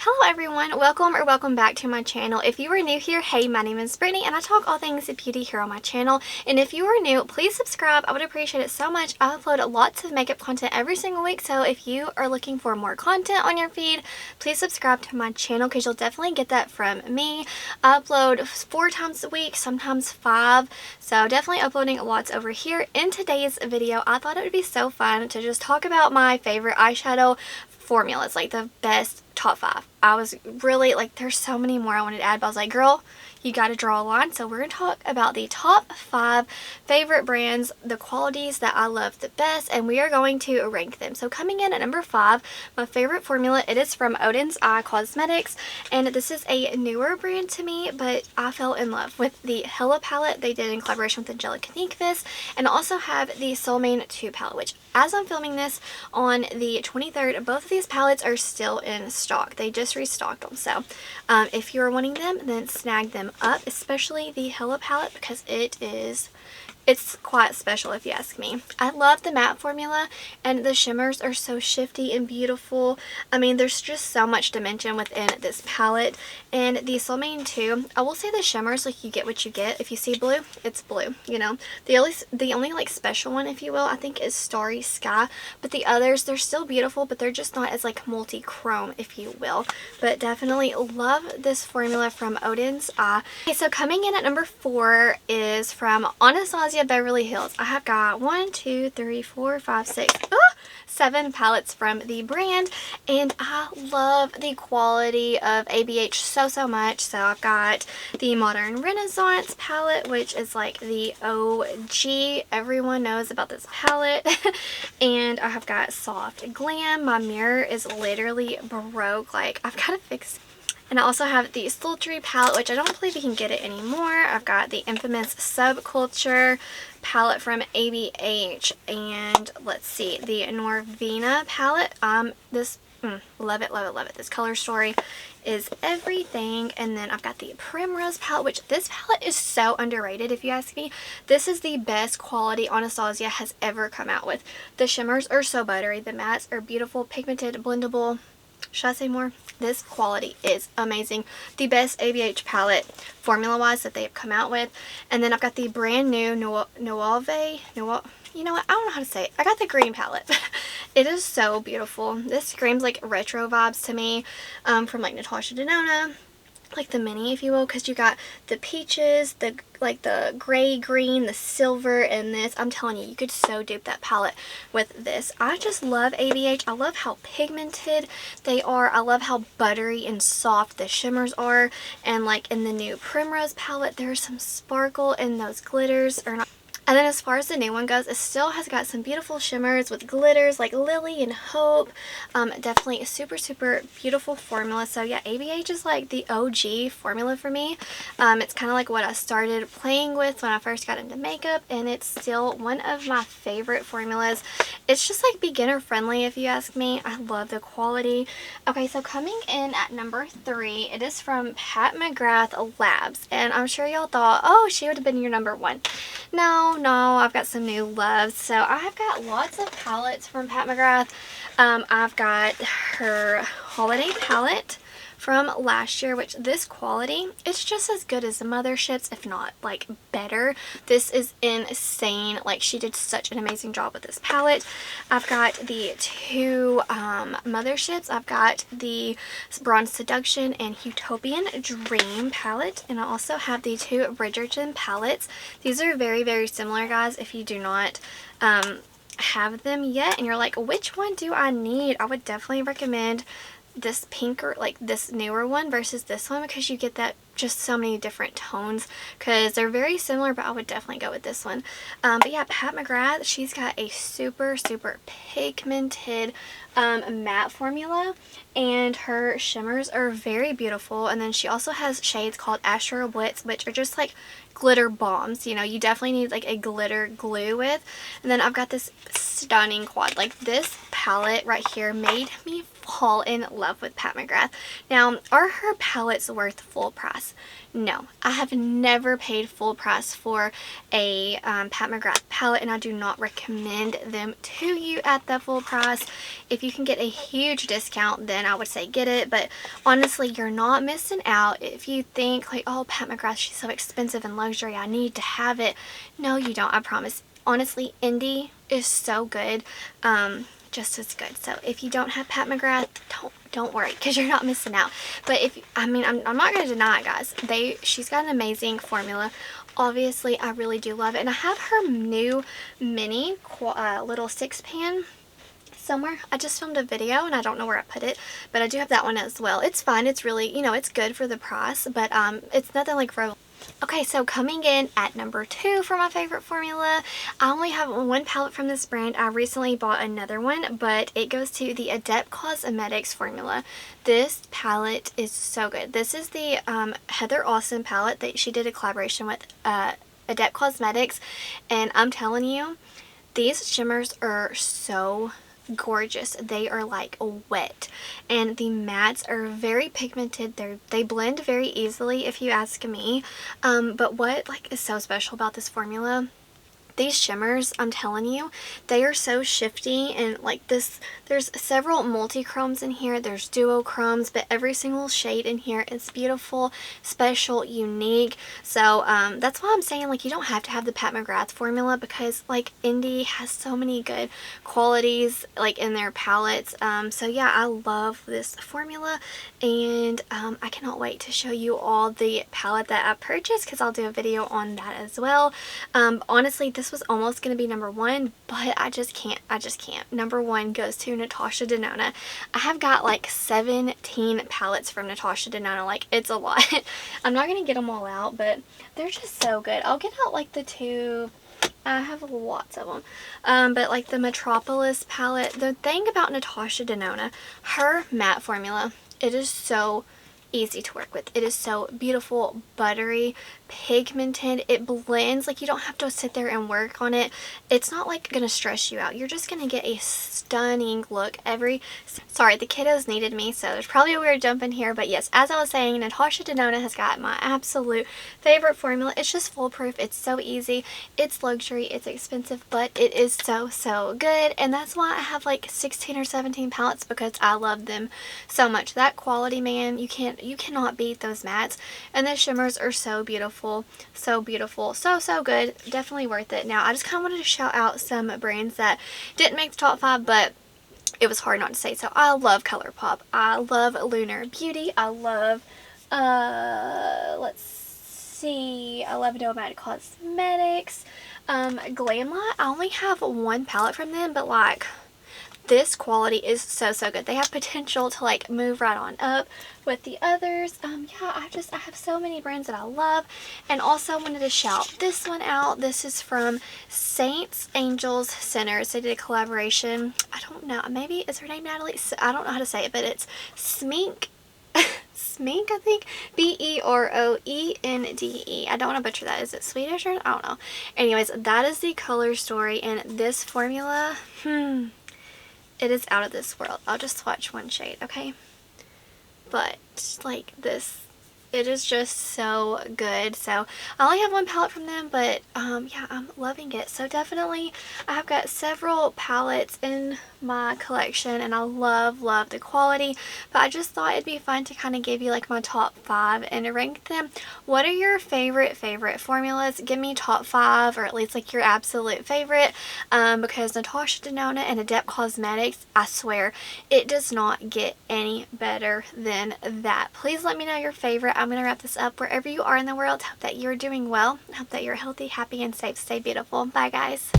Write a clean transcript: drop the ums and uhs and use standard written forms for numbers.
Hello everyone, welcome back to my channel. If you are new here, hey, my name is Brittany and I talk all things beauty here on my channel. And if you are new, please subscribe. I would appreciate it so much. I upload lots of makeup content every single week, so if you are looking for more content on your feed, please subscribe to my channel because you'll definitely get that from me. I upload 4 times a week, sometimes 5, so definitely uploading lots over here. In today's video, I thought it would be so fun to just talk about my favorite eyeshadow formulas, like the best top 5. I was really like, there's so many more I wanted to add, but I was like, girl, you got to draw a line. So we're going to talk about the top 5 favorite brands, the qualities that I love the best, and we are going to rank them. So coming in at number 5, my favorite formula, it is from Odin's Eye Cosmetics, and this is a newer brand to me, but I fell in love with the Hella palette they did in collaboration with Angelica Ninkvis, and I also have the Soul Mane 2 palette, which as I'm filming this on the 23rd, both of these palettes are still in stock. They just restocked them, so if you're wanting them, then snag them up, especially the Hella palette, because it's quite special if you ask me. I love the matte formula, and the shimmers are so shifty and beautiful. I mean, there's just so much dimension within this palette. And the Soul Mane 2, I will say the shimmers, like, you get what you get. If you see blue, it's blue, you know. The only like special one, if you will, I think is Starry Sky. But the others, they're still beautiful, but they're just not as like multi-chrome, if you will. But definitely love this formula from Odin's Eye. Okay, so coming in at number 4 is from Anastasia Beverly Hills. I have got 7 palettes from the brand, and I love the quality of ABH so much. So I've got the Modern Renaissance palette, which is like the OG. Everyone knows about this palette. And I have got Soft Glam. My mirror is literally broke. Like, I've got to fix. And I also have the Sultry palette, which I don't believe you can get it anymore. I've got the infamous Subculture palette from ABH. And let's see, the Norvina palette. Love it, love it, love it. This color story is everything. And then I've got the Primrose palette, which this palette is so underrated if you ask me. This is the best quality Anastasia has ever come out with. The shimmers are so buttery. The mattes are beautiful, pigmented, blendable. Should I say more? This quality is amazing. The best ABH palette formula wise that they have come out with. And then I've got the brand new you know what, I don't know how to say it. I got the green palette. It is so beautiful. This screams like retro vibes to me, from like Natasha Denona, like the mini, if you will, because you got the peaches, the gray, green, the silver, and this. I'm telling you, you could so dupe that palette with this. I just love ABH. I love how pigmented they are. I love how buttery and soft the shimmers are. And like in the new Primrose palette, there's some sparkle in those glitters, or not. And then as far as the new one goes, it still has got some beautiful shimmers with glitters like Lily and Hope. Definitely a super beautiful formula. So yeah, ABH is like the OG formula for me. It's kind of like what I started playing with when I first got into makeup, and it's still one of my favorite formulas. It's just like beginner friendly if you ask me. I love the quality. Okay, so coming in at number 3, it is from Mcgrath Labs. And I'm sure y'all thought, oh, she would have been your number 1. No, I've got some new loves. So I have got lots of palettes from Pat McGrath. I've got her holiday palette from last year, which this quality, it's just as good as the motherships, if not like better. This is insane. Like, she did such an amazing job with this palette. I've got the 2 motherships. I've got the Bronze Seduction and Utopian Dream palette, and I also have the 2 Bridgerton palettes. These are very similar, guys. If you do not have them yet and you're like, which one do I need, I would definitely recommend this pinker, like this newer one versus this one, because you get that just so many different tones, because they're very similar, but I would definitely go with this one. But yeah, Pat McGrath, she's got a super pigmented matte formula, and her shimmers are very beautiful. And then she also has shades called Astro Blitz, which are just like glitter bombs. You know, you definitely need like a glitter glue with. And then I've got this stunning quad. Like, this palette palette right here made me fall in love with Pat McGrath. Now, are her palettes worth full price? No, I have never paid full price for a Pat McGrath palette, and I do not recommend them to you at the full price. If you can get a huge discount, then I would say get it, but honestly, you're not missing out if you think like, oh, Pat McGrath, she's so expensive and luxury, I need to have it. No, you don't, I promise. Honestly, Indie is so good. Just as good. So if you don't have Pat McGrath, don't worry, because you're not missing out. But if I'm not going to deny it, guys. She's got an amazing formula. Obviously, I really do love it, and I have her new mini little 6-pan somewhere. I just filmed a video and I don't know where I put it, but I do have that one as well. It's fine. It's really, it's good for the price, but it's nothing like for. Okay, so coming in at number 2 for my favorite formula, I only have one palette from this brand. I recently bought another one, but it goes to the Adept Cosmetics formula. This palette is so good. This is the Heather Austin palette that she did a collaboration with Adept Cosmetics, and I'm telling you, these shimmers are so gorgeous. They are like wet, and the mattes are very pigmented. They blend very easily if you ask me, but what is so special about this formula, these shimmers, I'm telling you, they are so shifty, and there's several multi-chromes in here, there's duochromes, but every single shade in here is beautiful, special, unique. So that's why I'm saying you don't have to have the Pat McGrath formula, because Indie has so many good qualities in their palettes. So yeah, I love this formula, and I cannot wait to show you all the palette that I purchased, because I'll do a video on that as well. Honestly, this was almost going to be number 1, but I just can't. Number 1 goes to Natasha Denona. I have got 17 palettes from Natasha Denona. It's a lot. I'm not going to get them all out, but they're just so good. I'll get out the 2. I have lots of them. But the Metropolis palette, the thing about Natasha Denona, her matte formula, it is so easy to work with. It is so beautiful, buttery, pigmented. It blends. You don't have to sit there and work on it. It's not gonna stress you out. You're just gonna get a stunning look sorry, the kiddos needed me, so there's probably a weird jump in here, but yes, as I was saying, Natasha Denona has got my absolute favorite formula. It's just foolproof. It's so easy. It's luxury. It's expensive, but it is so good, and that's why I have 16 or 17 palettes, because I love them so much. That quality, man, you cannot beat those mattes, and the shimmers are so beautiful, so good. Definitely worth it. Now, I just kind of wanted to shout out some brands that didn't make the top 5, but it was hard not to say. So I love ColourPop. I love Lunar Beauty. I love, let's see, I love Nomad Cosmetics. Glamlight, I only have one palette from them, but this quality is so good. They have potential to move right on up with the others. Yeah, I have so many brands that I love. And also wanted to shout this one out. This is from Saints Angels Sinners. They did a collaboration. I don't know, maybe is her name Natalie? I don't know how to say it, but it's Smink. Smink, I think. Beroende. I don't want to butcher that. Is it Swedish or I don't know. Anyways, that is the color story, and this formula, it is out of this world. I'll just swatch one shade, okay? But this, it is just so good. So I only have one palette from them, but yeah, I'm loving it. So definitely, I have got several palettes in my collection, and I love the quality, but I just thought it'd be fun to kind of give you my top 5 and rank them. What are your favorite formulas? Give me top 5, or at least your absolute favorite, because Natasha Denona and Adept Cosmetics, I swear it does not get any better than that. Please let me know your favorite. I'm gonna wrap this up. Wherever you are in the world, hope that you're doing well, hope that you're healthy, happy, and safe. Stay beautiful. Bye, guys.